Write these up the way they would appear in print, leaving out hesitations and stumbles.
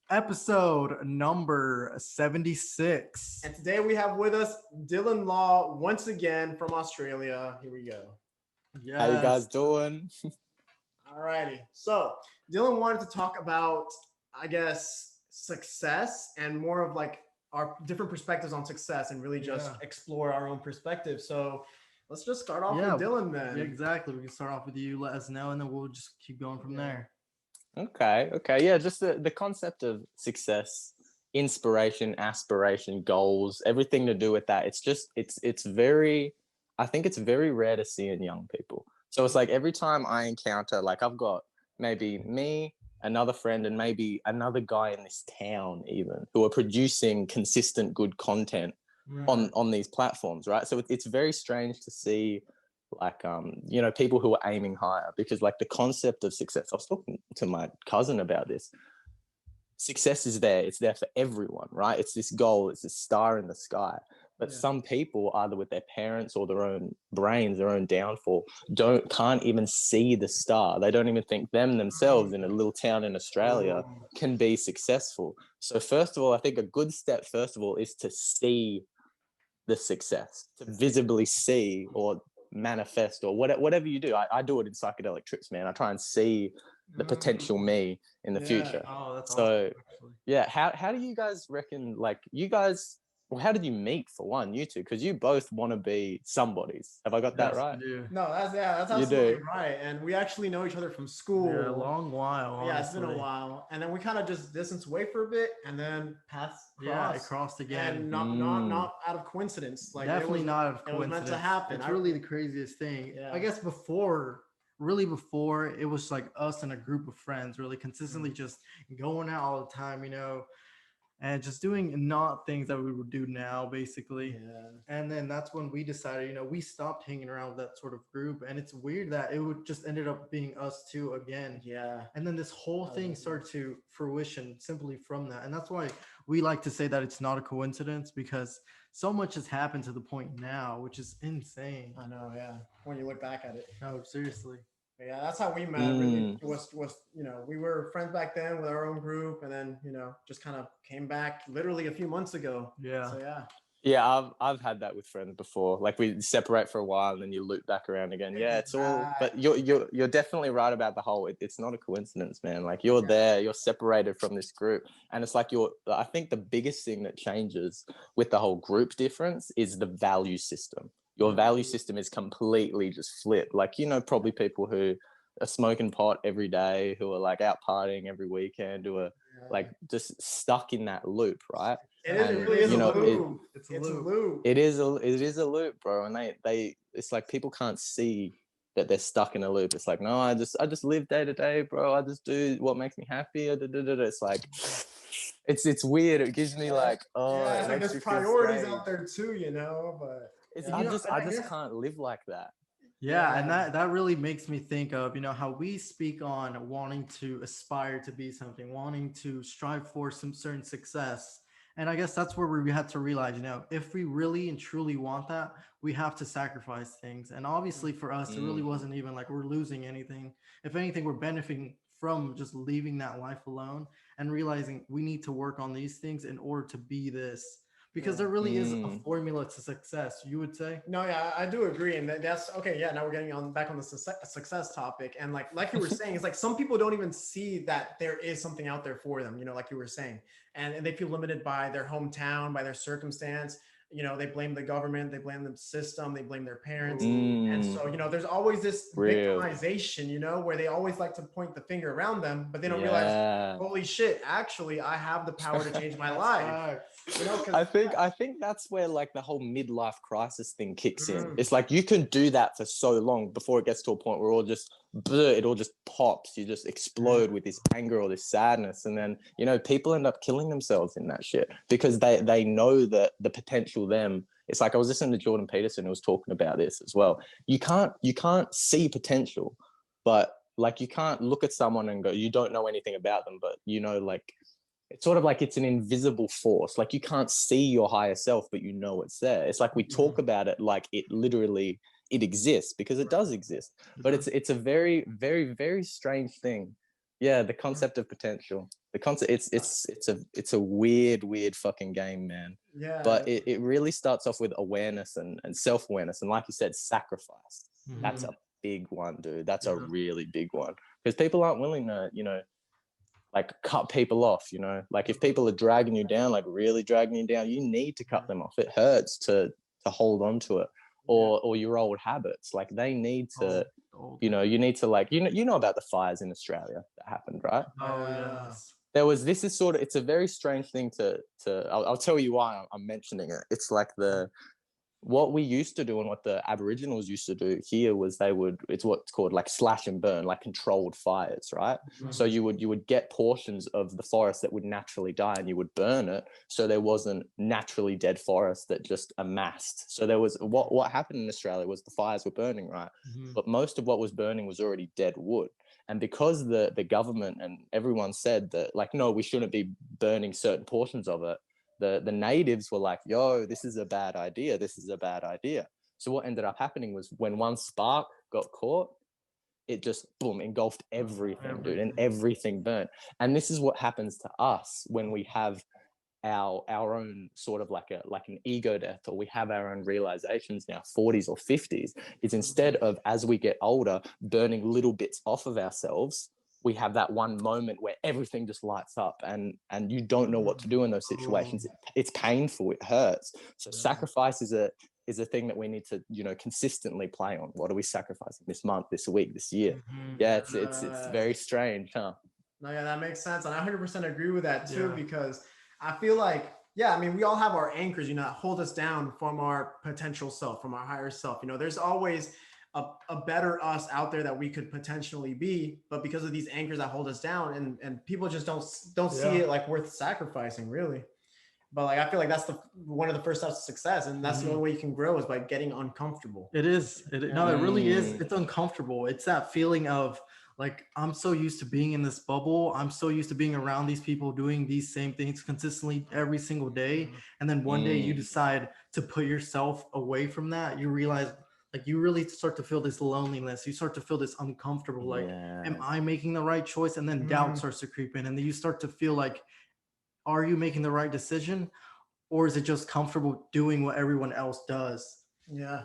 Episode number 76. And today we have with us Dylan Law once again from Australia. Here we go. How you Yes. guys doing? Alrighty. So Dylan wanted to talk about, I guess, success and more of like our different perspectives on success and really just Yeah. explore our own perspective. So let's just start off Yeah. with Dylan then. Yeah, exactly. We can start off with you. Let us know, and then we'll just keep going from there. Okay. Yeah, just the concept of success, inspiration, aspiration, goals, everything to do with that. It's very, I think it's very rare to see in young people. So it's like every time I encounter, like I've got maybe me, another friend, and maybe another guy in this town even who are producing consistent good content on these platforms, right? So it's very strange to see like people who are aiming higher, because like the concept of success, I was talking to my cousin about this. Success is there, it's there for everyone, right? It's this goal, it's this star in the sky. But some people, either with their parents or their own brains, their own downfall, can't even see the star. They don't even think themselves in a little town in Australia can be successful. So first of all, I think a good step first of all is to see the success, to visibly see or manifest or whatever you do. I do it in psychedelic trips, man. I try and see the potential me in the future. Oh, that's So awesome, actually. yeah, how do you guys reckon, like you guys, well, how did you meet for one, you two? Because you both want to be somebodies. Have I got that Yes, right? we do. No, that's You absolutely do. right. And we actually know each other from school. Yeah, a long while. Yeah, it's been a honestly. while, and then we kind of just distanced away for a bit, and then paths Yeah, it crossed. crossed again. And not out of coincidence. Like Definitely not out of it was coincidence. meant to happen. It's really the craziest thing. Yeah. I guess before, it was like us and a group of friends really consistently just going out all the time, and just doing not things that we would do now, basically. Yeah. And then that's when we decided, we stopped hanging around with that sort of group. And it's weird that it would just ended up being us two again. Yeah. And then this whole thing started to fruition simply from that. And that's why we like to say that it's not a coincidence, because so much has happened to the point now, which is insane. I know. Yeah. When you look back at it. No, seriously. But yeah, that's how we met. Really, was we were friends back then with our own group, and then just kind of came back literally a few months ago. Yeah. So yeah. Yeah, I've had that with friends before. Like we separate for a while and then you loop back around again. Yeah, it's all. But you're definitely right about the whole. It's not a coincidence, man. Like you're there, you're separated from this group, and it's like I think the biggest thing that changes with the whole group difference is the value system. Your value system is completely just flipped. Like probably people who are smoking pot every day, who are like out partying every weekend, who are like just stuck in that loop, right? It really is a loop. It's a loop. It is a loop, bro. And they it's like people can't see that they're stuck in a loop. It's like, no, I just live day to day, bro. I just do what makes me happy. It's like it's weird. It gives me like, it's like there's priorities out there too, but I just can't live like that. Yeah, and that really makes me think of, how we speak on wanting to aspire to be something, wanting to strive for some certain success. And I guess that's where we had to realize, if we really and truly want that, we have to sacrifice things. And obviously for us, it really wasn't even like we're losing anything. If anything, we're benefiting from just leaving that life alone and realizing we need to work on these things in order to be this. Because there really is a formula to success, you would say? No, yeah, I do agree. And that's okay. Yeah, now we're getting back on the success topic. And like you were saying, it's like some people don't even see that there is something out there for them, like you were saying. And they feel limited by their hometown, by their circumstance. They blame the government, they blame the system, they blame their parents. And so, there's always this victimization, where they always like to point the finger around them, but they don't realize, holy shit, actually, I have the power to change my life. I think that's where like the whole midlife crisis thing kicks in. It's like you can do that for so long before it gets to a point where it all just pops. You just explode with this anger or this sadness, and then people end up killing themselves in that shit because they know that the potential them. It's like I was listening to Jordan Peterson who was talking about this as well. You can't see potential, but like you can't look at someone and go, you don't know anything about them, but like. It's sort of like it's an invisible force. Like you can't see your higher self, but it's there. It's like we talk about it like it exists because it does exist. But it's a very, very, very strange thing. Yeah, the concept of potential. The concept, it's a weird fucking game, man. Yeah. But it really starts off with awareness and self-awareness, and like you said, sacrifice. Mhm. That's a big one, dude. That's a Yeah. really big one, because people aren't willing to, you know, like cut people off, you know. Like if people are dragging you down, like really dragging you down, you need to cut them off. It hurts to hold on to it, or your old habits. Like they need to, you know, you need to, like, you know about the fires in Australia that happened, right? Oh yes. There was, this is sort of, it's a very strange thing to I'll tell you why I'm mentioning it. It's like what we used to do and what the Aboriginals used to do here was it's what's called like slash and burn, like controlled fires, right? Mhm. So you would get portions of the forest that would naturally die and you would burn it, so there wasn't naturally dead forest that just amassed. So there was, what happened in Australia was the fires were burning, right? Mhm. But most of what was burning was already dead wood. And because the government and everyone said that, like, no, we shouldn't be burning certain portions of it, the natives were like, yo, this is a bad idea. This is a bad idea. So what ended up happening was when one spark got caught, it just, boom, engulfed everything, dude, and everything burnt. And this is what happens to us when we have our own sort of like an ego death, or we have our own realizations in our 40s or 50s, is instead of, as we get older, burning little bits off of ourselves, we have that one moment where everything just lights up, and you don't know what to do in those situations. It's painful, it hurts. So sacrifice is a thing that we need to, you know, consistently play on. What are we sacrificing this month, this week, this year? Mhm. Yeah, it's very strange, huh? No, yeah, that makes sense. And I 100% agree with that too, Yeah. because I feel like, yeah, I mean, we all have our anchors, you know, that hold us down from our potential self, from our higher self. You know, there's always a better us out there that we could potentially be, but because of these anchors that hold us down, and people just don't see it like worth sacrificing, really. But like, I feel like that's one of the first steps to success, and that's the only way you can grow is by getting uncomfortable. It is. No, it really is. It's uncomfortable. It's that feeling of like, I'm so used to being in this bubble. I'm so used to being around these people doing these same things consistently every single day. And then one day you decide to put yourself away from that. You realize, like, you really start to feel this loneliness. You start to feel this uncomfortable. Like, am I making the right choice? And then doubt starts to creep in. And then you start to feel like, are you making the right decision? Or is it just comfortable doing what everyone else does? Yeah.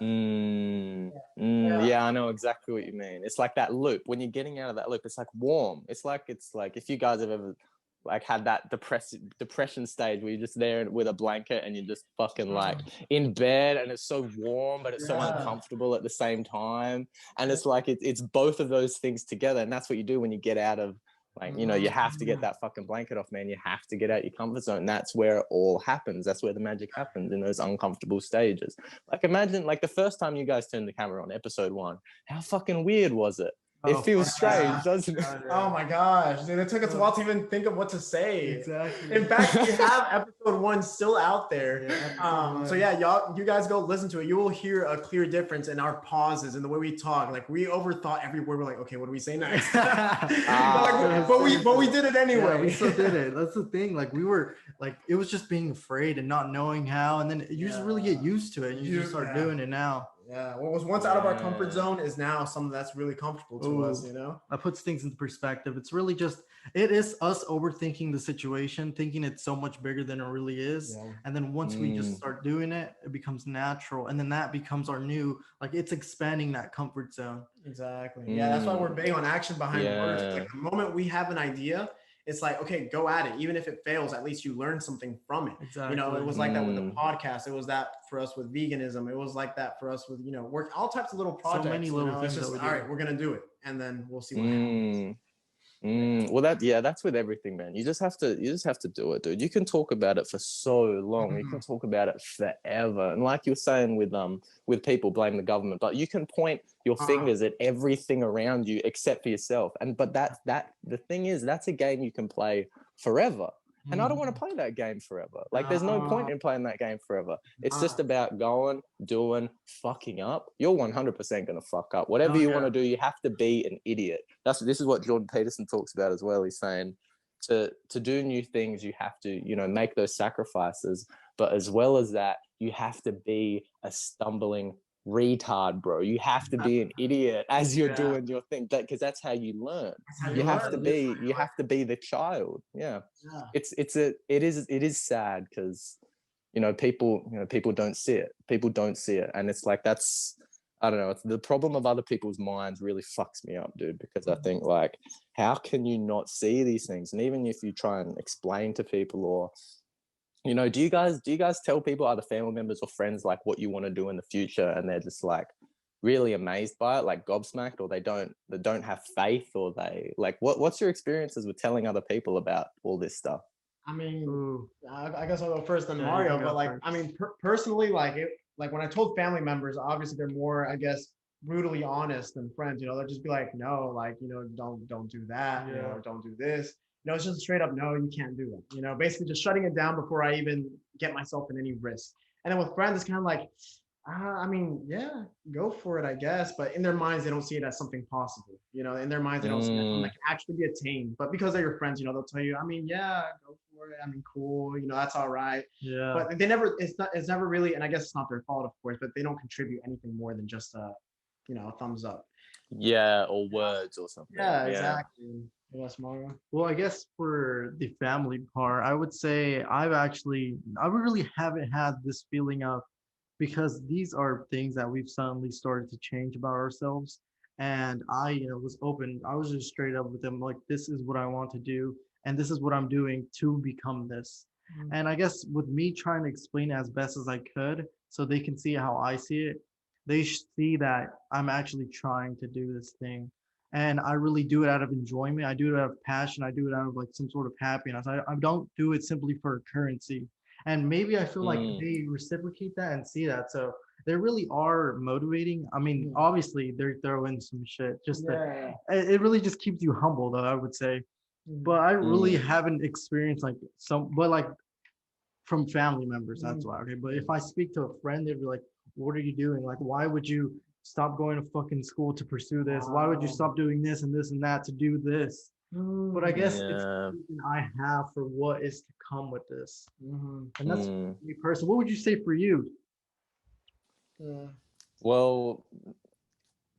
Yeah, I know exactly what you mean. It's like that loop. When you're getting out of that loop, it's like warm. It's like if you guys have ever like had that depression stage where you're just there with a blanket and you're just fucking like in bed, and it's so warm but it's so uncomfortable at the same time. And it's like it's both of those things together, and that's what you do when you get out of, like, you know, you have to get that fucking blanket off, man. You have to get out your comfort zone. That's where it all happens. That's where the magic happens, in those uncomfortable stages. Like, imagine, like, the first time you guys turned the camera on, episode 1. How fucking weird was it? It feels strange, doesn't it? Oh my gosh, dude, it took us a while to even think of what to say. Exactly. In fact, we have episode 1 still out there. So yeah, you guys go listen to it. You will hear a clear difference in our pauses and the way we talk. Like, we overthought every word. We're like, okay, what do we say next? but we did it anyway. Yeah, we still did it. That's the thing. Like, we were like, it was just being afraid and not knowing how, and then you just really get used to it, and you just start doing it now. Yeah, what was once out of our comfort zone is now something that's really comfortable to us, you know? That puts things into perspective. It's really just, it is us overthinking the situation, thinking it's so much bigger than it really is. Yeah. And then once we just start doing it, it becomes natural. And then that becomes our new, like, it's expanding that comfort zone. Exactly. Yeah, that's why we're big on action behind words. Like, the moment we have an idea, it's like, okay, go at it. Even if it fails, at least you learn something from it. Exactly. You know, it was like that with the podcast. It was that for us with veganism. It was like that for us with, you know, work, all types of little projects. So many little things. It's just, all right, we're going to do it. And then we'll see what happens. Well, that's with everything, man. You just have to do it, dude. You can talk about it for so long. You can talk about it forever. And like you were saying with people blame the government, but you can point your fingers at everything around you except for yourself. But the thing is, that's a game you can play forever. And I don't want to play that game forever. Like, there's no point in playing that game forever. It's just about going, doing, fucking up. You're 100% going to fuck up. Whatever you want to do, you have to be an idiot. This is what Jordan Peterson talks about as well. He's saying to do new things, you have to, you know, make those sacrifices. But as well as that, you have to be a stumbling retard, bro. You have to be an idiot as you're Yeah. doing your thing, because that's how you learn. That's how You have learn. to be the child. Yeah. Yeah. It is sad, because people don't see it. People don't see it, and it's like, that's, I don't know. It's the problem of other people's minds really fucks me up, dude. Because I think, like, how can you not see these things? And even if you try and explain to people, or do you guys tell people, other family members or friends, like, what you want to do in the future, and they're just like really amazed by it, like gobsmacked, or they don't have faith, or they like, what's your experiences with telling other people about all this stuff? I mean, Ooh. I guess I'll go first than Yeah, you Mario, can but go like, first. I mean, personally, like when I told family members, obviously they're more, I guess, brutally honest than friends. They'll just be like, no, like, don't do that, Yeah. or don't do this. It's just straight up, no, you can't do that. Basically just shutting it down before I even get myself in any risk. And then with friends, it's kind of like, I mean, yeah, go for it, I guess. But in their minds, they don't see it as something possible. In their minds, they don't see it as something that can actually be attained. But because they're your friends, they'll tell you, I mean, yeah, go for it. I mean, cool. That's all right. Yeah. But they never, it's never really, and I guess it's not their fault, of course, but they don't contribute anything more than just a thumbs up. Yeah, or words or something. Yeah, exactly. Yes, Mario. Well, I guess for the family part, I would say I really haven't had this feeling of, because these are things that we've suddenly started to change about ourselves. And I, was open. I was just straight up with them, like, this is what I want to do, and this is what I'm doing to become this. And I guess with me trying to explain it as best as I could, so they can see how I see it, they see that I'm actually trying to do this thing. And I really do it out of enjoyment. I do it out of passion. I do it out of like some sort of happiness. I don't do it simply for currency. And maybe I feel like they reciprocate that and see that. So they really are motivating. I mean, obviously they're throwing some shit. It really just keeps you humble, though, I would say. But I really haven't experienced like but like from family members. That's why. Okay, but if I speak to a friend, they'd be like, "What are you doing? Like, why would you stop going to fucking school to pursue this? Why would you stop doing this and that to do this?" But I guess it's the vision I have for what is to come with this. And that's me personally. What would you say for you? Well,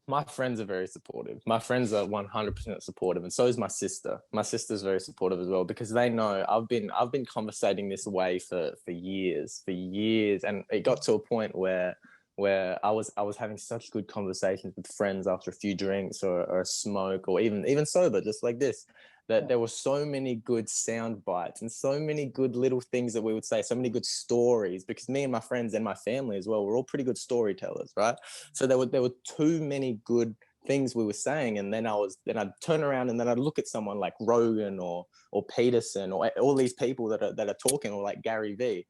my friends are very supportive. My friends are 100% supportive, and so is my sister. My sister's very supportive as well, because they know I've been conversating this way for years, and it got to a point where I was having such good conversations with friends after a few drinks, or a smoke, or even sober, just like this, that there were so many good sound bites and so many good little things that we would say, so many good stories, because me and my friends and my family as well, we're all pretty good storytellers, right? So there were too many good things we were saying, and then I'd turn around and then I'd look at someone like Rogan or Peterson, or all these people that are talking, or like Gary Vee.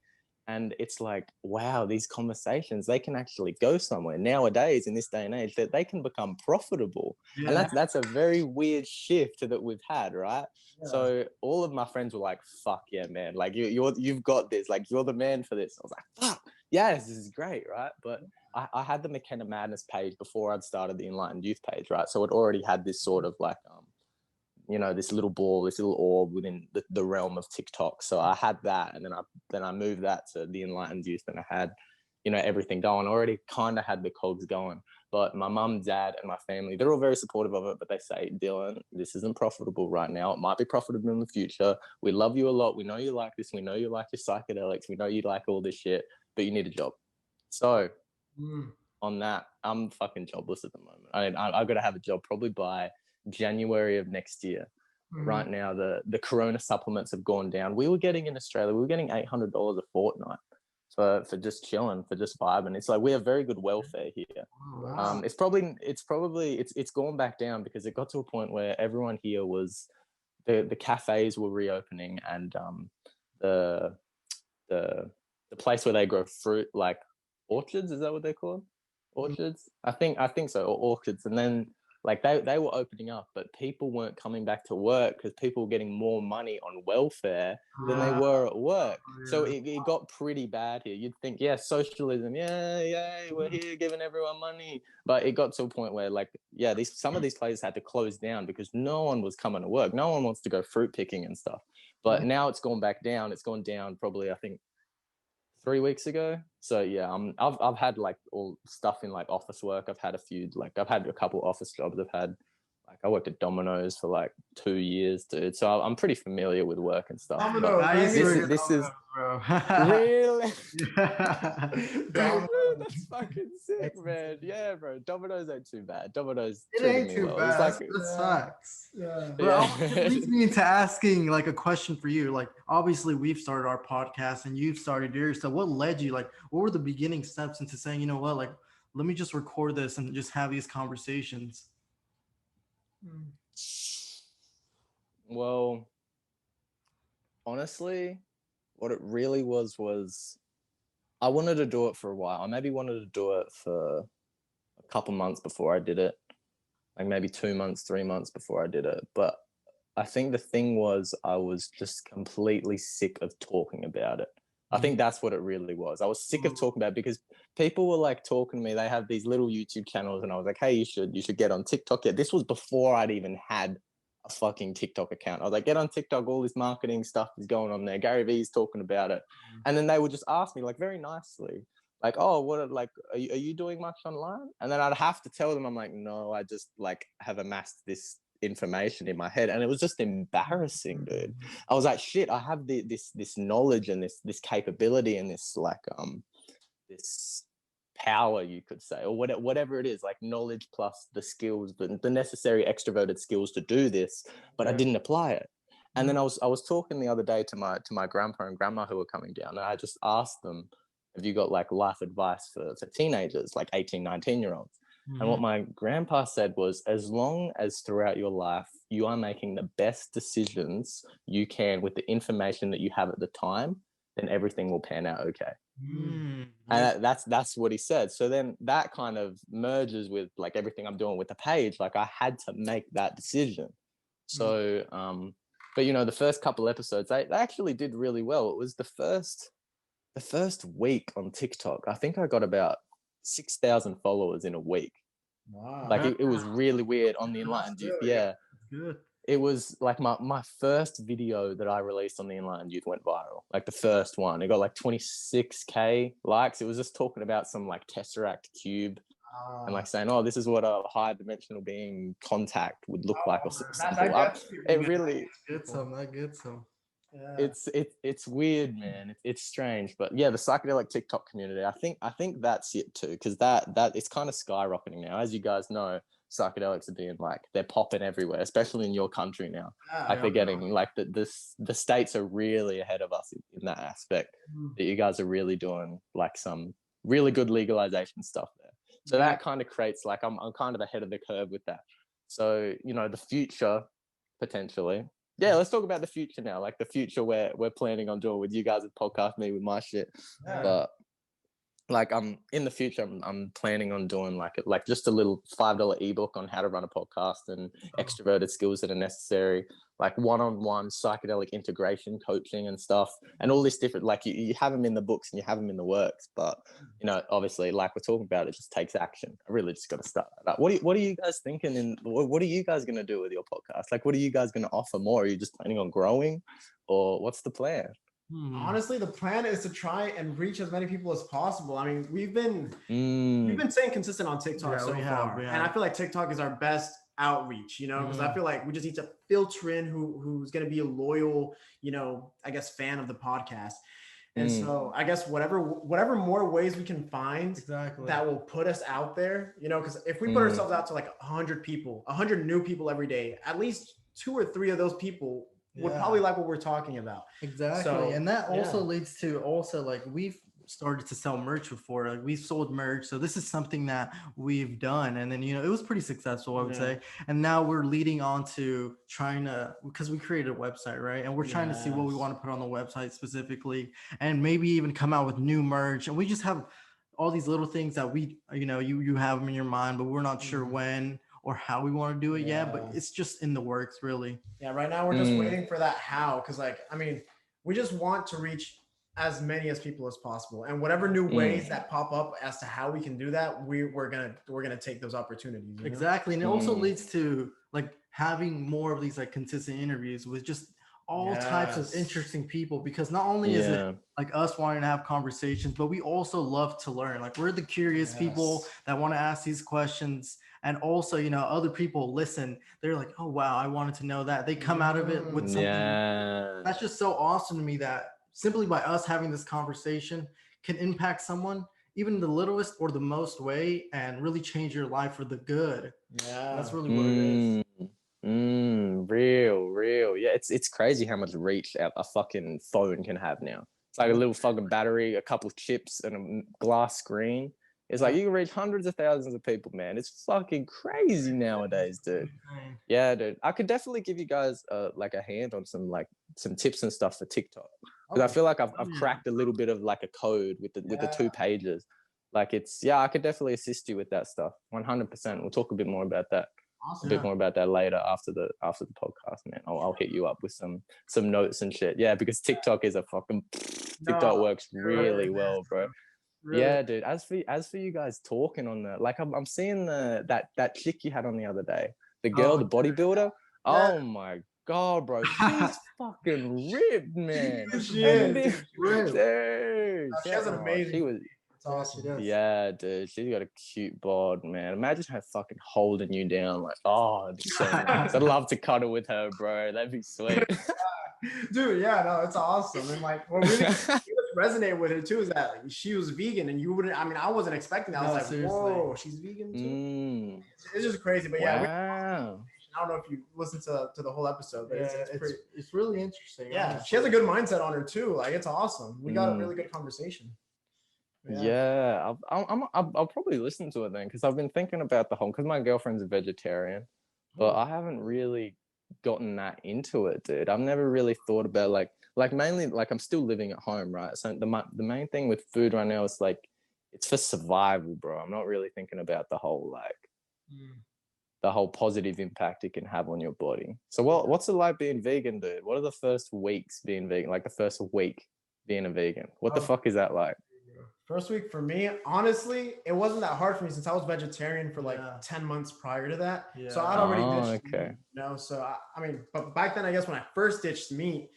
And it's like, wow, these conversations, they can actually go somewhere nowadays in this day and age, that they can become profitable. And that's a very weird shift that we've had, right? So all of my friends were like, fuck yeah, man, like you've got this, like you're the man for this. I was like, fuck yes, this is great, right? But I had the McKenna Madness page before I'd started the Enlightened Youth page, right? So it already had this sort of like this little ball, this little orb within the realm of TikTok. So I had that, and then I moved that to the Enlightened Youth, and I had everything going. I already kind of had the cogs going. But my mum, dad, and my family, they're all very supportive of it, but they say, Dylan, this isn't profitable right now. It might be profitable in the future. We love you a lot. We know you like this. We know you like your psychedelics. We know you like all this shit, but you need a job. So on that, I'm fucking jobless at the moment. I've got to have a job probably by January of next year. Right now, the Corona supplements have gone down. We were getting in Australia, we were getting $800 a fortnight for just chilling, for just vibing. It's like, we have very good welfare here. It's gone back down, because it got to a point where everyone here was, the cafes were reopening, and the place where they grow fruit, like orchards, is that what they're called? Orchards? I think so, or orchids. And then like they were opening up, but people weren't coming back to work, because people were getting more money on welfare than they were at work. So it got pretty bad here. You'd think, yeah, socialism, yeah, we're here giving everyone money. But it got to a point where, like, some of these places had to close down, because no one was coming to work. No one wants to go fruit picking and stuff. But now it's gone back down. It's gone down probably, I think, 3 weeks ago. So yeah, I've had like all stuff in like office work. I've had a couple office jobs. I worked at Domino's for like 2 years, dude. So I'm pretty familiar with work and stuff. But Domino's, I man. used to this work is at this is Domino's, bro. really. Yeah. Dude, that's fucking sick, man. Yeah, bro. Domino's ain't too bad. Domino's It treated ain't me too well. It's bad. like, That sucks. Yeah. But it yeah. leads me into asking like a question for you. Like, obviously, we've started our podcast and you've started yours. So, what led you? Like, what were the beginning steps into saying, you know what, like, let me just record this and just have these conversations? Well, honestly, what it really was I wanted to do it for a while. I maybe wanted to do it for a couple months before I did it, like maybe 2 months, 3 months before I did it. But I think the thing was I was just completely sick of talking about it. I think that's what it really was. I was sick of talking about it because people were like talking to me. They have these little YouTube channels, and I was like, "Hey, you should get on TikTok." Yeah, this was before I'd even had a fucking TikTok account. I was like, "Get on TikTok. All this marketing stuff is going on there. Gary Vee's talking about it," and then they would just ask me like very nicely, like, "Oh, are you doing much online?" And then I'd have to tell them, I'm like, "No, I just like have amassed this information in my head," and it was just embarrassing, dude. I was like, shit, I have this knowledge and this capability and this like this power, you could say, or whatever it is, like knowledge plus the skills, the necessary extroverted skills to do this, but I didn't apply it. And then I was talking the other day to my grandpa and grandma who were coming down, and I just asked them, have you got like life advice for teenagers, like 18, 19-year-olds? And what my grandpa said was, as long as throughout your life you are making the best decisions you can with the information that you have at the time, then everything will pan out okay. And that's what he said. So then that kind of merges with like everything I'm doing with the page. Like I had to make that decision. So but you know, the first couple episodes, they actually did really well. It was the first week on TikTok, I think I got about 6,000 followers in a week. Wow. Like it was really weird on the Enlightened Youth. Yeah. Good. It was like my first video that I released on the Enlightened Youth went viral. Like the first one. It got like 26K likes. It was just talking about some like Tesseract cube and like saying, oh, this is what a high dimensional being contact would look like, or something. It really Get some. That gets some. Yeah. it's weird, man. It's strange, but yeah, the psychedelic TikTok community, I think that's it too, because that it's kind of skyrocketing now. As you guys know, psychedelics are being like, they're popping everywhere, especially in your country now. Like they're getting like the states are really ahead of us in that aspect. That you guys are really doing like some really good legalization stuff there. So that kind of creates like I'm kind of ahead of the curve with that. So you know, the future potentially. Yeah, let's talk about the future now. Like the future we're planning on doing with you guys at podcast, me with my shit. But like in the future I'm planning on doing like just a little $5 ebook on how to run a podcast and extroverted skills that are necessary, like one-on-one psychedelic integration coaching and stuff, and all this different, like you have them in the books and you have them in the works, but you know, obviously like we're talking about, it just takes action. I really just got to start that up. What are you guys thinking, and what are you guys going to do with your podcast? Like what are you guys going to offer more? Are you just planning on growing, or what's the plan? Honestly, the plan is to try and reach as many people as possible. I mean, we've been staying consistent on TikTok so far, and I feel like TikTok is our best outreach, you know, because I feel like we just need to filter in who's going to be a loyal, you know, I guess fan of the podcast. And so I guess whatever more ways we can find that will put us out there, you know, because if we put ourselves out to like 100 people, 100 new people every day, at least 2 or 3 of those people would probably like what we're talking about. Exactly. So, and that also leads to like we've started to sell merch before. Like we've sold merch. So this is something that we've done. And then, you know, it was pretty successful, I would say. And now we're leading on to trying to, because we created a website, right? And we're trying to see what we want to put on the website specifically, and maybe even come out with new merch. And we just have all these little things that we, you know, you have them in your mind, but we're not sure when or how we want to do it yet, but it's just in the works, really. Yeah, right now we're just waiting for that how, because like, I mean, we just want to reach as many as people as possible, and whatever new ways that pop up as to how we can do that, we're gonna take those opportunities. You know? Exactly, and it also leads to like having more of these like consistent interviews with just all types of Yes. interesting people, because not only is it Yeah. like us wanting to have conversations, but we also love to learn. Like we're the curious people Yes. that want to ask these questions. And also, you know, other people listen. They're like, oh, wow, I wanted to know that. They come out of it with Mm. something. Yeah. That's just so awesome to me that simply by us having this conversation can impact someone, even the littlest or the most way, and really change your life for the good. And Yeah. that's really what it is. Mm, real. Yeah, it's crazy how much reach a fucking phone can have now. It's like a little fucking battery, a couple of chips, and a glass screen. It's like Yeah. you can reach hundreds of thousands of people, man. It's fucking crazy nowadays, dude. Insane. Yeah, dude. I could definitely give you guys like a hand on some tips and stuff for TikTok, because I Okay. feel like I've Oh, yeah. cracked a little bit of like a code with the Yeah. 2 pages. Like it's yeah, I could definitely assist you with that stuff. 100%. We'll talk a bit more about that Awesome. Yeah. later after the podcast, man. I'll hit you up with some notes and shit. Yeah, because TikTok is a fucking TikTok No, works really well, bro. really. Yeah, dude. As for you guys talking on the like, I'm seeing that chick you had on the other day, the girl, Oh, the bodybuilder. yeah. Oh my god, bro, she's fucking ripped, man. She And is. dude, Real. She has an she amazing. was It's Yeah, she awesome. does. yeah, dude. She's got a cute bod, man. Imagine her fucking holding you down, like, oh, it'd be so nice. I'd love to cuddle with her, bro. That'd be sweet. Dude, yeah, no, it's awesome. And like what really resonate with her too is that like, she was vegan and you wouldn't, I mean, I wasn't expecting that. I was No, like, seriously. whoa, she's vegan too. Mm, It's just crazy. But yeah, wow. I don't know if you listened to the whole episode, but Yeah, it's pretty. it's really interesting. Yeah, honestly. she has a good mindset on her too. Like it's awesome. We got a Mm. really good conversation. Yeah, I'll probably listen to it then, because I've been thinking about the whole, because my girlfriend's a vegetarian, but I haven't really gotten that into it, dude. I've never really thought about like mainly like I'm still living at home, right? So the main thing with food right now is like it's for survival, bro. I'm not really thinking about the whole positive impact it can have on your body. So what's it like being vegan, dude? What are the first weeks being vegan? Like the first week being a vegan? What the fuck is that like? First week for me, honestly, it wasn't that hard for me since I was vegetarian for like Yeah. 10 months prior to that. Yeah. So I'd already Oh, ditched okay. meat, you know. So I mean, but back then, I guess when I first ditched meat,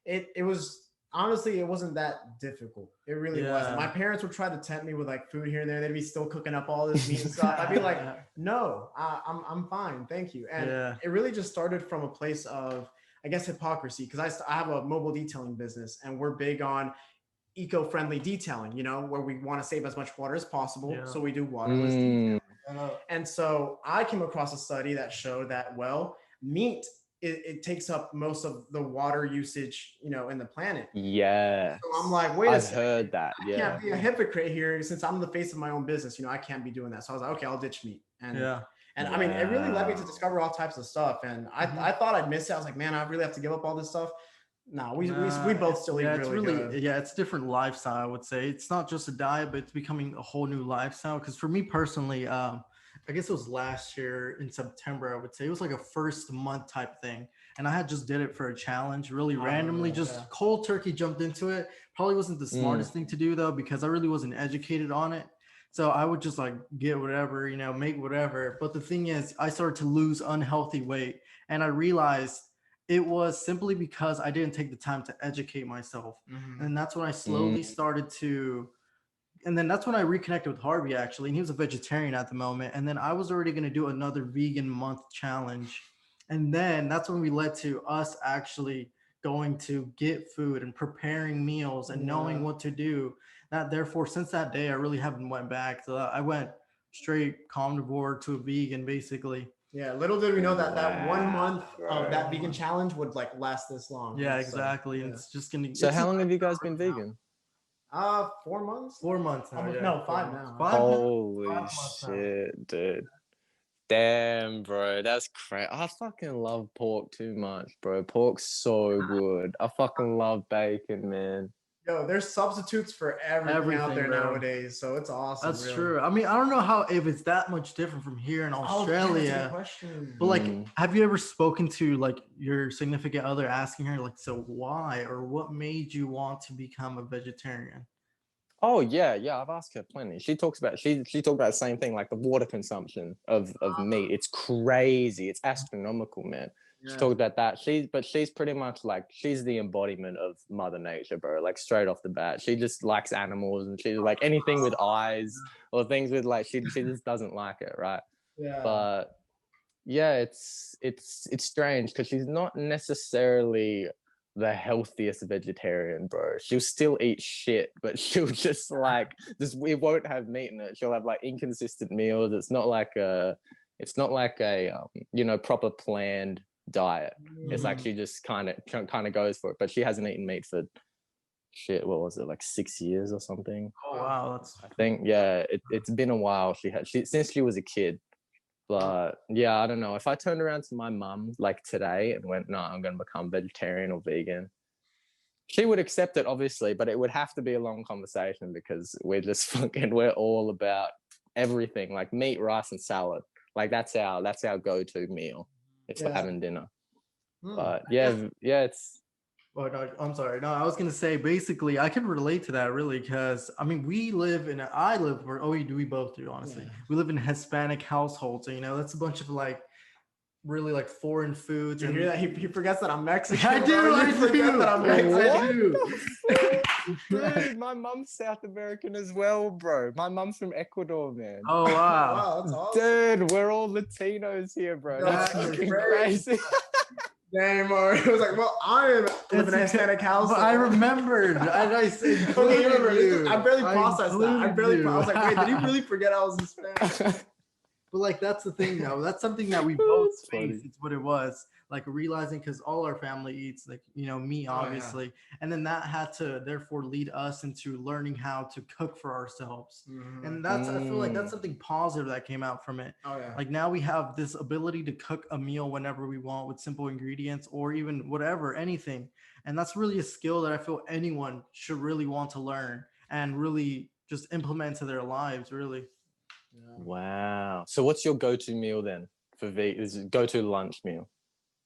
it was honestly it wasn't that difficult. It really wasn't. My Yeah. parents would try to tempt me with like food here and there. They'd be still cooking up all this meat and stuff. I'd be like, no, I'm fine, thank you. And Yeah. it really just started from a place of I guess hypocrisy because I have a mobile detailing business and we're big on eco-friendly detailing, you know, where we want to save as much water as possible. Yeah. So we do waterless detailing. Uh, And so I came across a study that showed that, well, meat, it takes up most of the water usage, you know, in the planet. Yeah. So I'm like, wait a I've second. heard that. I Yeah. can't be a hypocrite here since I'm the face of my own business. You know, I can't be doing that. So I was like, okay, I'll ditch meat. yeah. And I mean, it really led me to Wow. discover all types of stuff. And I thought I'd miss it. I was like, man, I really have to give up all this stuff. No, we both still eat yeah, it's really really good. yeah, it's a different lifestyle, I would say. It's not just a diet, but it's becoming a whole new lifestyle. Because for me personally, I guess it was last year in September, I would say it was like a first month type thing. And I had just did it for a challenge, really randomly, just yeah. cold turkey jumped into it. Probably wasn't the smartest thing to do though, because I really wasn't educated on it. So I would just like get whatever, you know, make whatever. But the thing is, I started to lose unhealthy weight. And I realized it was simply because I didn't take the time to educate myself. Mhm. And that's when I slowly started to, and then that's when I reconnected with Harvey actually. And he was a vegetarian at the moment. And then I was already going to do another vegan month challenge. And then that's when we led to us actually going to get food and preparing meals and knowing Yeah. what to do. That therefore, since that day, I really haven't went back. So I went straight carnivore to a vegan basically. Yeah, little did we know that that 1 month Wow, of that bro. vegan challenge would like last this long. Yeah, So, exactly. And yeah. it's just gonna. So It's how a long have you guys lifestyle been now. vegan? 4 months. 4 months now. Almost, Yeah, no, 4 5 months. now. 5 now? Holy 5 months now. shit, dude. Damn, bro. That's crazy. I fucking love pork too much, bro. Pork's so good. I fucking love bacon, man. Yo, there's substitutes for everything out Everything, there bro. nowadays, so it's awesome. That's really. true. I mean, I don't know how if it's that much different from here in Oh, yeah, that's a good Australia. question. But like, Mm. have you ever spoken to like your significant other, asking her like, so why or what made you want to become a vegetarian? Oh yeah, I've asked her plenty. She talks about she talked about the same thing, like the water consumption of meat. It's crazy. It's astronomical, man. She Yeah. talked about that. She's pretty much like, she's the embodiment of Mother Nature, bro. Like straight off the bat, she just likes animals, and she's like anything with eyes or things with like, she just doesn't like it, right? Yeah. But yeah, it's strange because she's not necessarily the healthiest vegetarian, bro. She'll still eat shit, but she'll just like, just, it won't have meat in it. She'll have like inconsistent meals. It's not like a proper planned diet. It's like Mhm. she just kind of goes for it. But she hasn't eaten meat for shit, what was it, like 6 years or something? Oh wow, that's I think, yeah, it's been a while. Since she was a kid. But yeah, I don't know. If I turned around to my mum like today and went, no, I'm going to become vegetarian or vegan, she would accept it, obviously, but it would have to be a long conversation because we're all about everything, like meat, rice, and salad. Like that's our go-to meal. It's for Yeah. having dinner. Hmm. But yeah, yeah, it's Oh, no, I'm sorry. No, I was gonna say basically I can relate to that really because I mean I live where we both do honestly. Yeah. We live in a Hispanic household, so that's a bunch of like really like foreign foods You and hear that? He forgets that I'm Mexican. I do, bro. I You forget do. that I'm I Mexican. do. dude, my mum's South American as well, bro. My mum's from Ecuador, man. Oh wow. Wow, that's awesome. Dude, we're all Latinos here, bro. That's That is fucking crazy. crazy. Dang, Mario. It was like, well, I live in a Hispanic household. But I remembered. I included Okay, you remember, you. I barely processed that. I included I was like, wait, did he you. really forget I was Hispanic? But like that's the thing though. That's something that we both That's faced. funny. It's what it was. Like realizing because all our family eats like meat Oh, yeah. obviously. And then that had to therefore lead us into learning how to cook for ourselves. Mhm. And that's I feel like Mm. that's something positive that came out from it. Oh yeah. Like now we have this ability to cook a meal whenever we want with simple ingredients or even whatever, anything. And that's really a skill that I feel anyone should really want to learn and really just implement to their lives, really. Yeah. Wow. So what's your go-to meal then for vegan? Is it go-to lunch meal?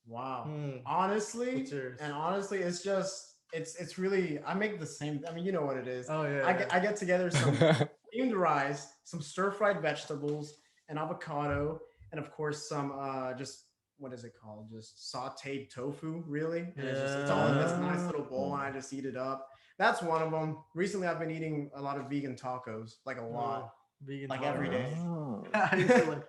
Wow. Hmm. Honestly, What's yours? and honestly, it's really, I make the same. I mean, you know what it is. Oh yeah. I get together some steamed rice, some stir-fried vegetables, an avocado, and of course some just what is it called? Just sautéed tofu, really. And it's all in this nice Yeah. little bowl, and I just eat it up. That's one of them. Recently, I've been eating a lot of vegan tacos, like a lot, Vegan like every day. Oh. I used to like,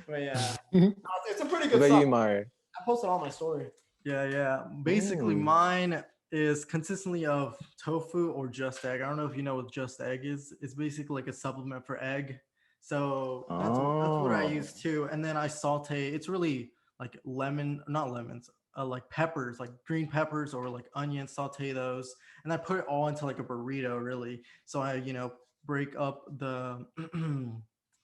But yeah, What it's a pretty good about stuff. you, Mario? I posted all my story. yeah. Basically, Ooh. mine is consistently of tofu or just egg. I don't know if you know what just egg is. It's basically like a supplement for egg. So that's what I Oh. use too. And then I saute. It's really like not lemons, like peppers, like green peppers or like onions. Saute those, and I put it all into like a burrito. Really. So I break up the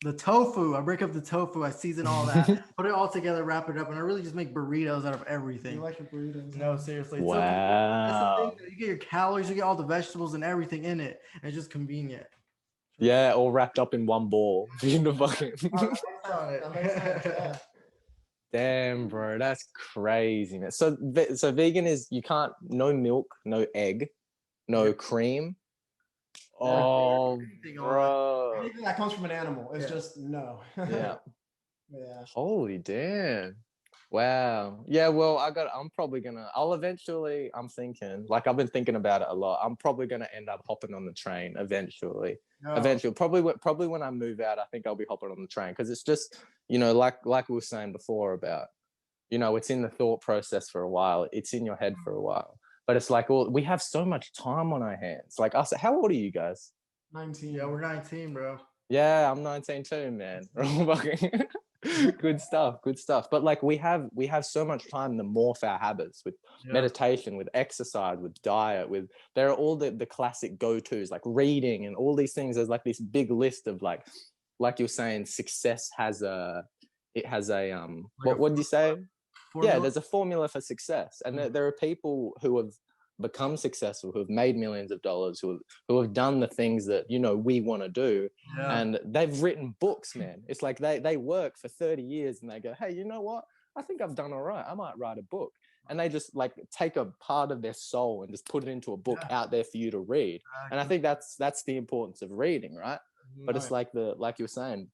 the tofu. I break up the tofu. I season all that, put it all together, wrap it up, and I really just make burritos out of You everything. like your burritos? No, seriously. It's so that's the thing. Wow. You get your calories, you get all the vegetables and everything in it, and it's just convenient. Yeah, all wrapped up in one ball. Fucking That makes sense, yeah. damn, bro, that's crazy, man. So vegan is you can't, no milk, no egg, no cream. Oh, Anything on. bro. Anything that comes from an animal is Yeah. just no. Yeah. Yeah. Holy damn. Wow. Yeah, well, I'm thinking, like I've been thinking about it a lot. I'm probably gonna end up hopping on the train eventually. No. Eventually, probably when I move out, I think I'll be hopping on the train because it's just, like we were saying before about, it's in the thought process for a while. It's in your head for a while. But it's like, well, we have so much time on our hands. Like us, how old are you guys? 19. Yeah, we're 19, bro. Yeah, I'm 19 too, man. Good stuff, good stuff. But like we have so much time to morph our habits with meditation, with exercise, with diet, there are all the classic go-tos like reading and all these things. There's like this big list of like you're saying, success has a what did you say? Yeah, there's a formula for success, and there are people who have become successful, who have made millions of dollars, who have done the things that we want to do, and they've written books, man. It's like they work for 30 years and they go, hey, you know what? I think I've done all right. I might write a book. And they just like take a part of their soul and just put it into a book out there for you to read. And I think that's the importance of reading, right? But it's like you were saying,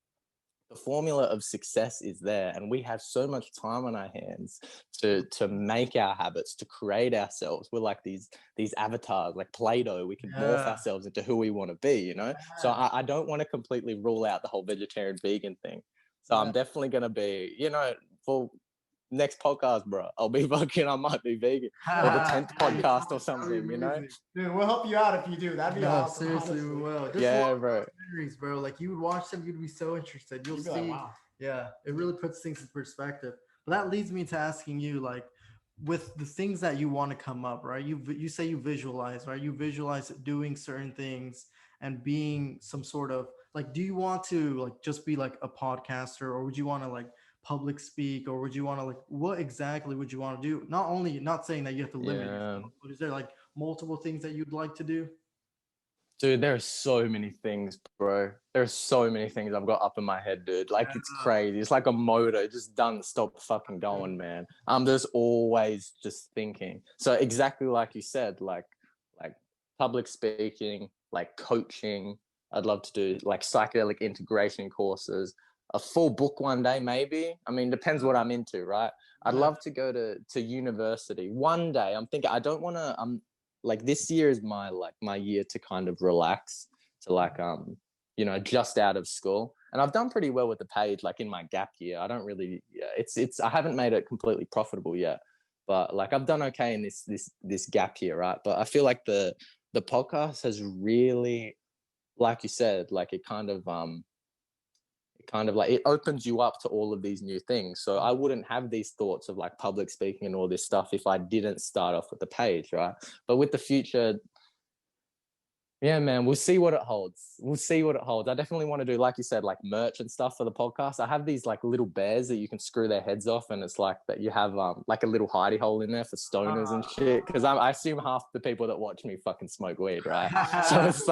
the formula of success is there, and we have so much time on our hands to make our habits, to create ourselves. We're like these avatars, like Play-Doh. We can morph Yeah. ourselves into who we want to be, you know. So I don't want to completely rule out the whole vegetarian vegan thing. So I'm definitely gonna be, you know, for next podcast, bro, I'll be fucking, I might be vegan, or the 10th podcast or something, you know. Dude, we'll help you out if you do. That'd be No, awesome. seriously, Honestly. we will. There's a Yeah, lot of bro. documentaries, bro. Like you would watch them, you'd be so interested. You'll You'd be see. like, wow. Yeah, it really puts things in perspective. But that leads me to asking you, like, with the things that you want to come up, right? You say you visualize, right? You visualize doing certain things and being some sort of like. Do you want to like just be like a podcaster, or would you want to like public speak, or would you want to like what exactly would you want to do? Not only not saying that you have to limit Yeah. yourself, but is there like multiple things that you'd like to do? Dude, there are so many things, bro. There are so many things I've got up in my head, dude. Like, it's crazy. It's like a motor. It just doesn't stop fucking going, man. I'm just always just thinking. So exactly like you said, like public speaking, like coaching. I'd love to do like psychedelic integration courses, a full book one day, maybe. I mean, depends what I'm into, right? I'd love to go to university one day. I'm thinking I don't want to. Like this year is my year to kind of relax, to like you know, just out of school, and I've done pretty well with the page, like in my gap year. I don't really, yeah, it's I haven't made it completely profitable yet, but like I've done okay in this gap year, right? But I feel like the podcast has really, like you said, like it kind of like it opens you up to all of these new things. So I wouldn't have these thoughts of like public speaking and all this stuff if I didn't start off with the page, right? But with the future, yeah, man, we'll see what it holds. We'll see what it holds. I definitely want to do, like you said, like merch and stuff for the podcast. I have these like little bears that you can screw their heads off, and it's like that you have like a little hidey hole in there for stoners and shit. Because I assume half the people that watch me fucking smoke weed, right? So it's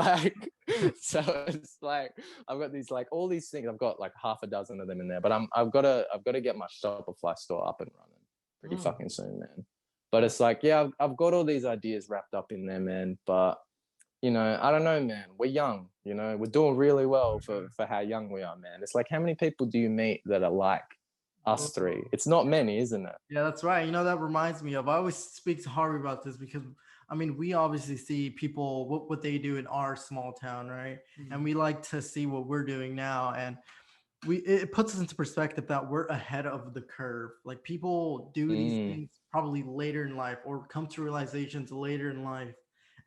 like I've got these like all these things. I've got like half a dozen of them in there, but I've got to get my Shopify store up and running pretty fucking soon, man. But it's like, yeah, I've got all these ideas wrapped up in there, man. But you know, I don't know, man. We're young, you know, we're doing really well for how young we are, man. It's like, how many people do you meet that are like us three? It's not many, isn't it? Yeah, that's right. You know, that reminds me of, I always speak to Harvey about this because I mean, we obviously see people, what they do in our small town, right? And we like to see what we're doing now. And it puts us into perspective that we're ahead of the curve. Like people do these things probably later in life or come to realizations later in life.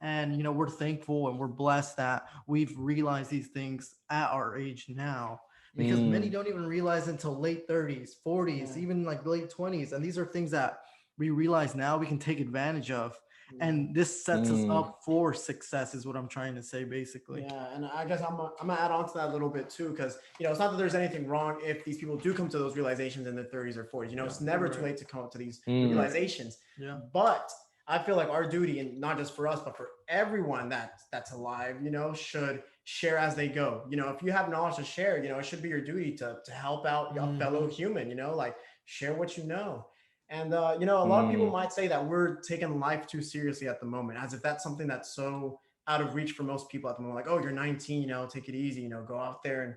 And you know, we're thankful and we're blessed that we've realized these things at our age now, because many don't even realize until late 30s, 40s, even like late 20s. And these are things that we realize now we can take advantage of. And this sets us up for success, is what I'm trying to say, basically. Yeah, and I guess I'm gonna add on to that a little bit too, because you know, it's not that there's anything wrong if these people do come to those realizations in their 30s or 40s. You know, it's never too late to come up to these realizations. Yeah. But I feel like our duty, and not just for us, but for everyone that's alive, you know, should share as they go. You know, if you have knowledge to share, you know, it should be your duty to help out your fellow human. You know, like share what you know. And you know, a lot of people might say that we're taking life too seriously at the moment, as if that's something that's so out of reach for most people at the moment. Like, oh, you're 19, you know, take it easy, you know, go out there and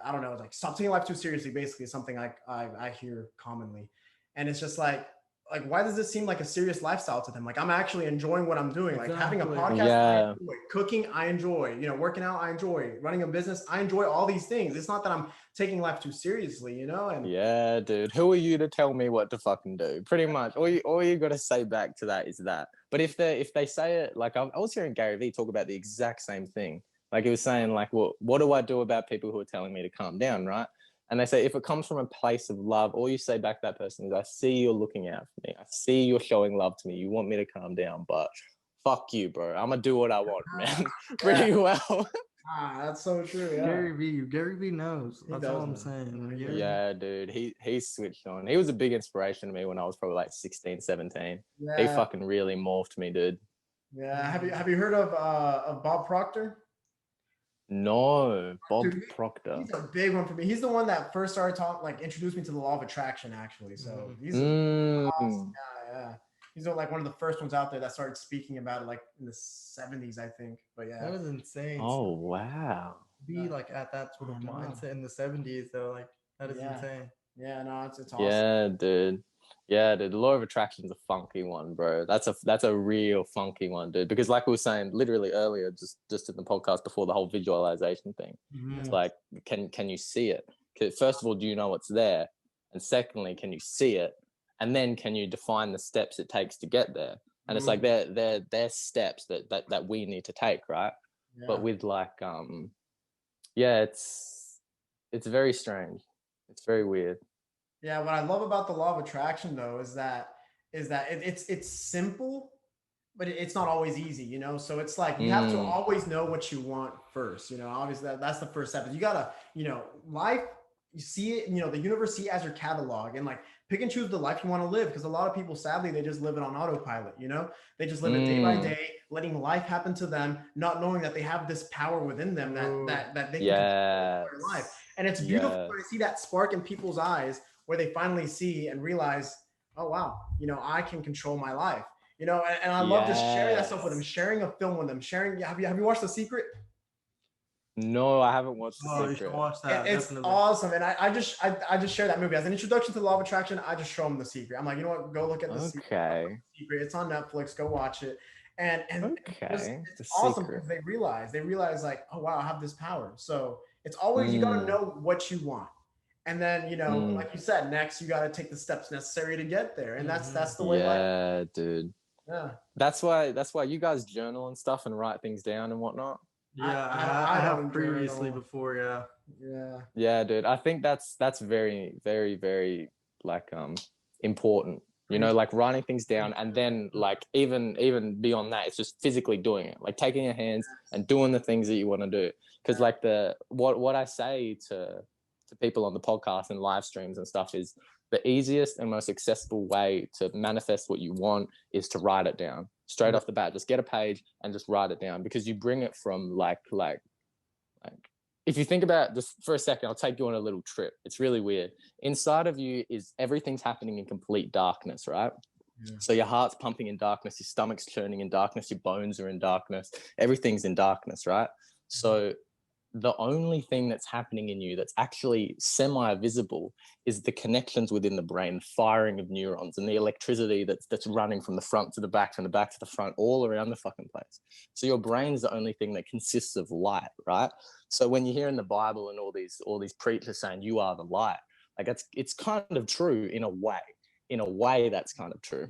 I don't know, like stop taking life too seriously. Basically, is something like I hear commonly, and it's just like why does this seem like a serious lifestyle to them? Like I'm actually enjoying what I'm doing. Like having a podcast, I enjoy. Cooking, I enjoy. You know, working out, I enjoy. Running a business, I enjoy all these things. It's not that I'm taking life too seriously, you know. And yeah, dude, who are you to tell me what to fucking do? Pretty much, all you got to say back to that is that. But if they say it, like I was hearing Gary Vee talk about the exact same thing. Like he was saying, like, well, what do I do about people who are telling me to calm down, right? And they say, if it comes from a place of love, all you say back to that person is, I see you're looking out for me. I see you're showing love to me. You want me to calm down, but fuck you, bro. I'm going to do what I want, man. Pretty well. That's so true. Yeah. Gary Vee knows. That's all I'm saying. Yeah, dude. He switched on. He was a big inspiration to me when I was probably like 16, 17. Yeah. He fucking really morphed me, dude. Yeah. Have you heard of Bob Proctor? No, Bob Proctor. He's a big one for me. He's the one that first started talking, like introduced me to the law of attraction, actually. So he's awesome. Yeah. He's like one of the first ones out there that started speaking about it, like in the 70s, I think. But yeah, that was insane. Oh wow. be like at that sort of Oh, no. mindset in the 70s though. Like that is Yeah. insane. Yeah, no, it's awesome. Yeah, dude. Yeah, dude. The law of attraction's a funky one, bro. That's a real funky one, dude. Because like we were saying literally earlier, just in the podcast before the whole visualization thing, it's Mhm. like, can you see it? 'Cause first of all, do you know it's there? And secondly, can you see it? And then can you define the steps it takes to get there? And it's like Mm, they're steps that we need to take, right? But yeah. with like yeah, it's very strange. It's very weird. Yeah, what I love about the law of attraction though is that it's simple, but it's not always easy, you know. So it's like you have to Mm, always know what you want first, you know. Obviously, that's the first step. You gotta, you know, life. You see it, you know, the universe see it as your catalog, and like pick and choose the life you want to live. Because a lot of people, sadly, they just live it on autopilot. You know, they just live it day by mm, day, letting life happen to them, not knowing that they have this power within them Ooh. that they can control their life. yes. And it's beautiful when I Yes. see that spark in people's eyes where they finally see and realize, oh wow, you know, I can control my life. You know, and I love just sharing that stuff with them, Yes. sharing a film with them, sharing. Have you watched The Secret? No, I haven't watched The Oh, you should Secret. watch that It's definitely. awesome, and I just share that movie as an introduction to the law of attraction. I just show them The Secret. I'm like, you know what? Go look at The Secret. Okay. It's on Netflix. Go watch it. And just Okay. it's The awesome Secret. because they realize like, oh wow, I have this power. So it's always you got to Mm, know what you want, and then you know, mm. like you said, next you got to take the steps necessary to get there, and that's Mhm. the way life. Yeah, dude. Yeah, That's why you guys journal and stuff and write things down and whatnot. Yeah, I I have don't previously journal. before, yeah. Yeah, Yeah, dude. I think that's very, very, very like important. You know, preach. like writing things down and then like even beyond that, it's just physically doing it. Like taking your hands and doing the things that you want to do. Because Yeah. like the what I say to people on the podcast and live streams and stuff is the easiest and most accessible way to manifest what you want is to write it down straight Mm, off the bat. Just get a page and just write it down because you bring it from like if you think about this for a second, I'll take you on a little trip. It's really weird. Inside of you is everything's happening in complete darkness, right? yeah. So your heart's pumping in darkness, your stomach's churning in darkness, your bones are in darkness, everything's in darkness, right? So the only thing that's happening in you that's actually semi-visible is the connections within the brain, firing of neurons and the electricity that's running from the front to the back, from the back to the front, all around the fucking place. So your brain's the only thing that consists of light, right? So when you hear in the Bible and all these preachers saying you are the light, like it's kind of true in a way. In a way, that's kind of true.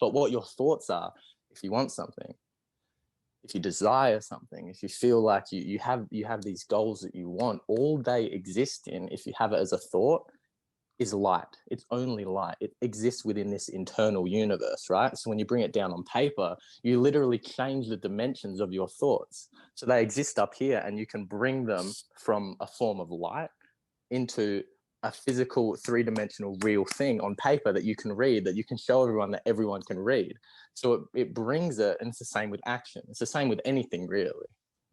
But what your thoughts are, if you want something, if you desire something, if you feel like you have these goals that you want, all they exist in, if you have it as a thought, is light. It's only light. It exists within this internal universe, right? So when you bring it down on paper, you literally change the dimensions of your thoughts. So they exist up here and you can bring them from a form of light into a physical three-dimensional real thing on paper that you can read, that you can show everyone, that everyone can read. So it brings it, and it's the same with action. It's the same with anything really.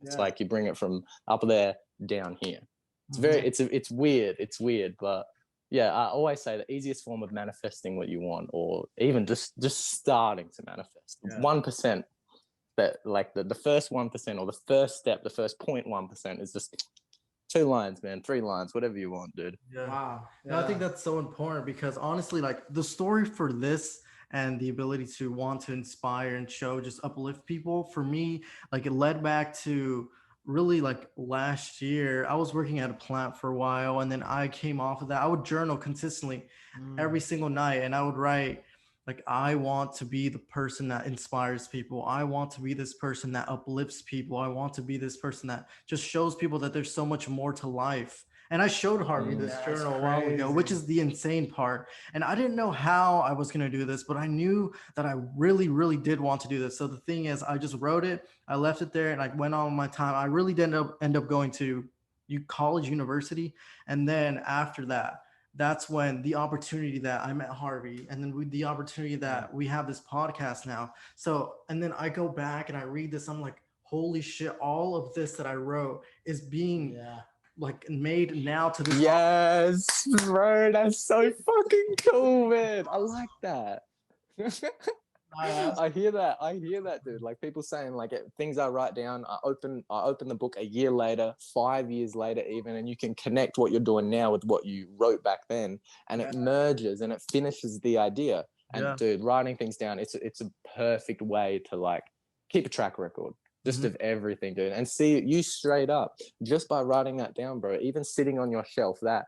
It's Yeah. like you bring it from up there down here. It's very Mhm. it's weird. It's weird, but yeah, I always say the easiest form of manifesting what you want, or even just starting to manifest, Yeah. 1%. That like the first 1% or the first step, the first 0.1% is just 2 lines, man, 3 lines, whatever you want, dude. Yeah. Wow. No, I think Yeah. that's so important because honestly, like the story for this and the ability to want to inspire and show, just uplift people, for me, like it led back to really like last year. I was working at a plant for a while and then I came off of that. I would journal consistently every Mm, single night and I would write, like, I want to be the person that inspires people. I want to be this person that uplifts people. I want to be this person that just shows people that there's so much more to life. And I showed Harvey Mm. this yeah, that's journal a while ago, which crazy. is the insane part. And I didn't know how I was going to do this, but I knew that I really, really did want to do this. So the thing is, I just wrote it, I left it there, and I went on my time. I really did end up going to college, university. And then after that, that's when the opportunity that I met Harvey, and then with the opportunity Yeah. that we have this podcast now. So, and then I go back and I read this, I'm like, holy shit, all of this that I wrote is being Yeah. like made now to this. Yes, bro, that's so fucking cool, man. I like that. I hear that. I hear that, dude. Like people saying, like things I write down. I open the book a year later, 5 years later, even, and you can connect what you're doing now with what you wrote back then, and Yeah. it merges and it finishes the idea. And Yeah. dude, writing things down, it's a perfect way to like keep a track record just Mhm. of everything, dude, and see you straight up just by writing that down, bro. Even sitting on your shelf, that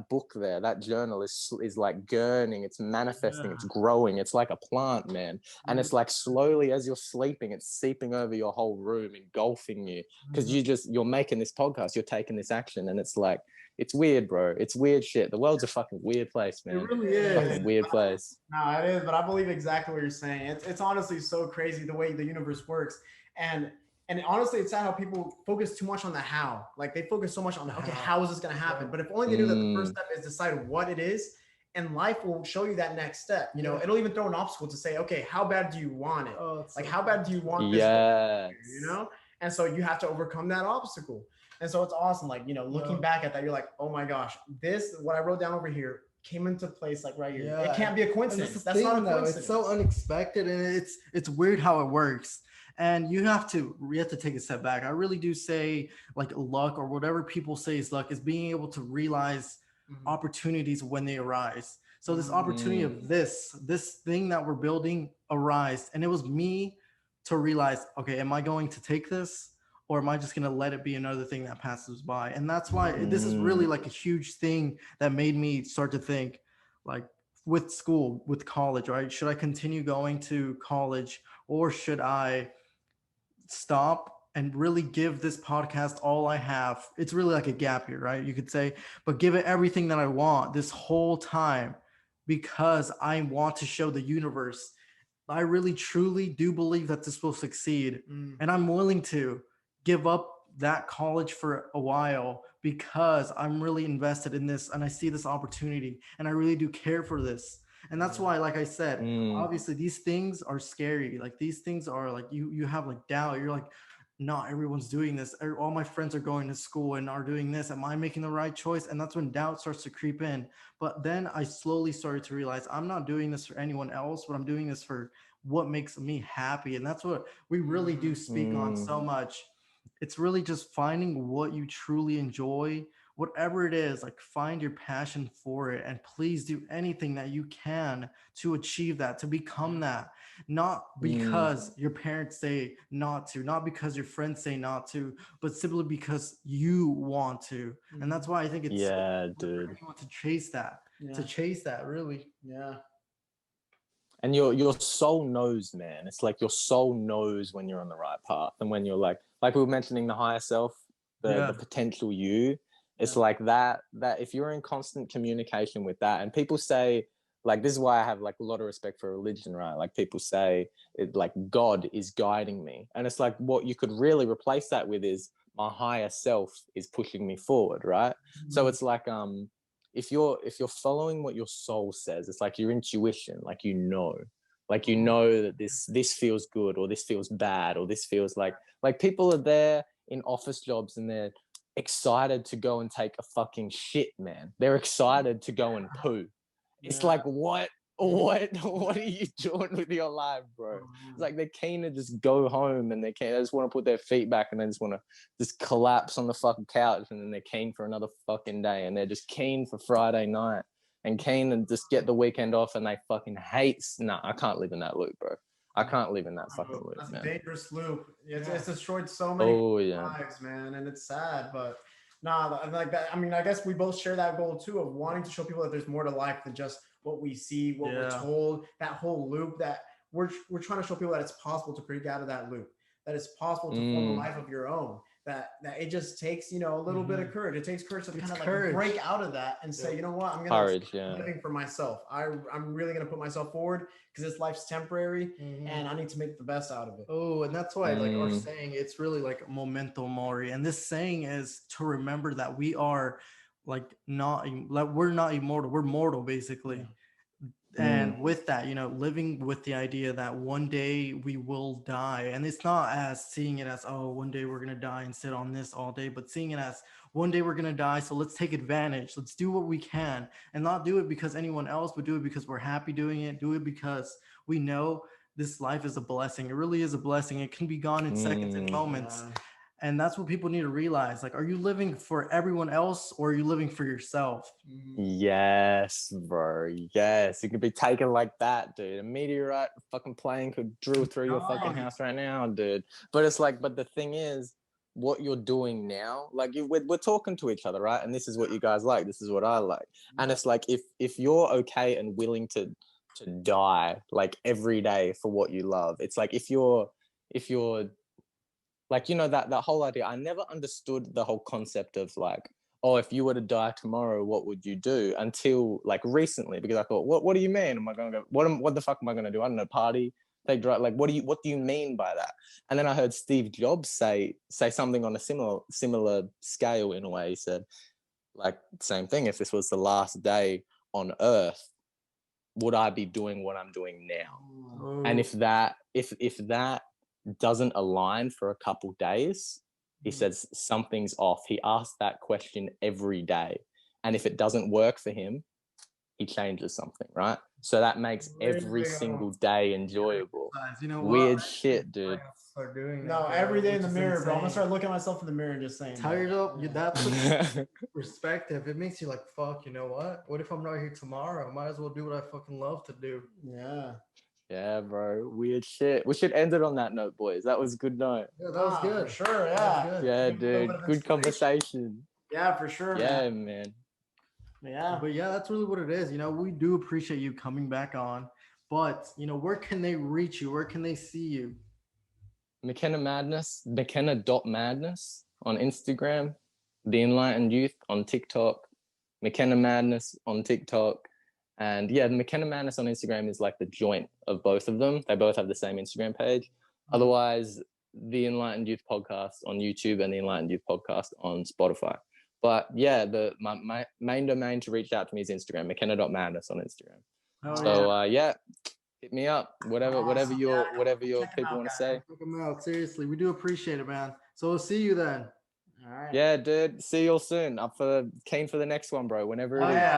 book there, that journal is like gurning, it's manifesting, it's Yeah. growing, it's like a plant, man. And Mhm. it's like slowly as you're sleeping, it's seeping over your whole room, engulfing you, because Mhm. you're making this podcast, you're taking this action, and it's like it's weird, bro. It's weird shit. The world's a fucking weird place, It man. really Yeah. Fucking is. weird place. No, it is, but I believe exactly what you're saying. It's honestly so crazy the way the universe works, and honestly, it's sad how people focus too much on the how. Like they focus so much on okay, how is this going to happen? But if only they knew that the first Mm, step is decide what it is, and life will show you that next step. You know, Yeah. it'll even throw an obstacle to say, okay, how bad do you want it? Oh, it's Like so how bad do you want this? You yes. know, and so you have to overcome that obstacle. And so it's awesome. Like looking Yeah. back at that, you're like, oh my gosh, this what I wrote down over here came into place like right here. It Yeah, can't be a and coincidence. that's the That's not a thing though. coincidence. It's so unexpected, and it's weird how it works. And you have to take a step back. I really do say like luck or whatever people say is luck is being able to realize Mhm. opportunities when they arise. So this Mm. opportunity Mm, of this thing that we're building arised, and it was me to realize, okay, am I going to take this? Or am I just going to let it be another thing that passes by? And that's why this is really mm, like a huge thing that made me start to think like with school, with college, right? Should I continue going to college or should I stop and really give this podcast all I have? It's really like a gap year, right? You could say, but give it everything that I want this whole time because I want to show the universe I really truly do believe that this will succeed. Mm. And I'm willing to give up that college for a while because I'm really invested in this and I see this opportunity and I really do care for this. And that's why, like I said, mm. obviously these things are scary. Like these things are like you have like doubt. You're like, not everyone's doing this. All my friends are going to school and are doing this. Am I making the right choice? And that's when doubt starts to creep in. But then I slowly started to realize I'm not doing this for anyone else, but I'm doing this for what makes me happy. And that's what we really do Mhm. speak on Mm, so much. It's really just finding what you truly enjoy, whatever it is, like find your passion for it and please do anything that you can to achieve that, to become that. Not mm. because your parents say not to, not because your friends say not to, but simply because you want to. And that's Mhm. why I think it's so Yeah, important for dude. anyone to Yeah. chase that really. Yeah. And your soul knows, man. It's like your soul knows when you're on the right path, and when you're like we were mentioning the higher self, the Yeah. potential you. It's Yeah. like that if you're in constant communication with that, and people say like this is why I have like a lot of respect for religion, right? Like people say it like God is guiding me, and it's like what you could really replace that with is my higher self is pushing me forward, right? So Mhm. it's like if you're following what your soul says, it's like your intuition, like you Mhm. know that this feels good or this feels bad or this feels like people are there in office jobs and they're excited to go and take a fucking shit, man. They're excited to go and poo. It's Yeah. like what are you doing with your life, bro? It's Mhm. like they're keen to just go home and they just want to put their feet back and they just want to just collapse on the fucking couch, and then they're keen for another fucking day, and they're just keen for Friday night and keen and just get the weekend off, and they fucking hate. Nah, I can't live in that loop, bro. I can't live in that fucking loop, That's a man. dangerous loop. Yeah. It's destroyed so many Oh yeah. lives, man, and it's sad. But nah, like that. I mean, I guess we both share that goal too of wanting to show people that there's more to life than just what we see, what we're Yeah. told. That whole loop that we're trying to show people that it's possible to break out of that loop. That it's possible to form a Mm, life of your own. That it just takes a little bit of Mhm. courage. It takes courage to It's kind of like break courage. out of that and say, Yep. you know what, I'm gonna courage, start yeah. living for myself. I'm really gonna put myself forward because this life's temporary Mhm. and I need to make the best out of it. Oh, and that's why like our Mm, saying, it's really like memento mori. And this saying is to remember that we are like not like we're not immortal, we're mortal Yeah. basically. mm, And with that, living with the idea that one day we will die, and it's not as seeing it as, oh, one day we're going to die and sit on this all day, but seeing it as one day we're going to die, so let's take advantage, let's do what we can, and not do it because anyone else, but do it because we're happy doing it, do it because we know this life is a blessing. It really is a blessing. It can be gone in seconds and moments. And that's what people need to realize. Like, are you living for everyone else or are you living for yourself? Yes, bro. Yes, it could be taken like that, dude. A meteorite fucking plane could drill through your fucking house right now, dude. But it's like, but the thing is, what you're doing now, like we're talking to each other, right? And this is what you guys like. This is what I like. And it's like, if you're okay and willing to die like every day for what you love, it's like if you're like, you know, that whole idea. I never understood the whole concept of like, oh, if you were to die tomorrow, what would you do? Until like recently, because I thought, what do you mean? Am I gonna go? What the fuck am I gonna do? I don't know, party, take drive. Like, what do you mean by that? And then I heard Steve Jobs say something on a similar scale in a way. He said, like, same thing. If this was the last day on Earth, would I be doing what I'm doing now? And if that doesn't align for a couple days, he says something's off. He asks that question every day, and if it doesn't work for him, he changes something, right? So that makes every single day enjoyable. You know Weird what? shit, dude. Start doing No, that, every day in which the is mirror, bro. I'm gonna insane. start looking at myself in the mirror and just saying, Tired bro. up, that perspective. It makes you like, fuck. You know what? What if I'm not here tomorrow? I might as well do what I fucking love to do. Yeah. Yeah, bro. Weird shit. We should end it on that note, boys. That was a good note. Yeah, that was good. For sure. That Yeah. was good. Yeah, Give me a little bit dude. of Good inspiration. conversation. Yeah, for sure. Yeah, man. Yeah. But yeah, that's really what it is. You know, we do appreciate you coming back on. But you know, where can they reach you? Where can they see you? McKenna Madness, McKenna.madness on Instagram, The Enlightened Youth on TikTok, McKenna Madness on TikTok. And yeah, the McKenna Madness on Instagram is like the joint of both of them. They both have the same Instagram page. Otherwise, The Enlightened Youth Podcast on YouTube and The Enlightened Youth Podcast on Spotify. But yeah, my main domain to reach out to me is Instagram, McKenna.madness on Instagram. Oh, So yeah, hit me up. Whatever Awesome. your Check 'em people out, want to guys. say. Check them out. Seriously, we do appreciate it, man. So we'll see you then. All right. Yeah, dude. See you all soon. Keen for the next one, bro. Whenever it is. Yeah.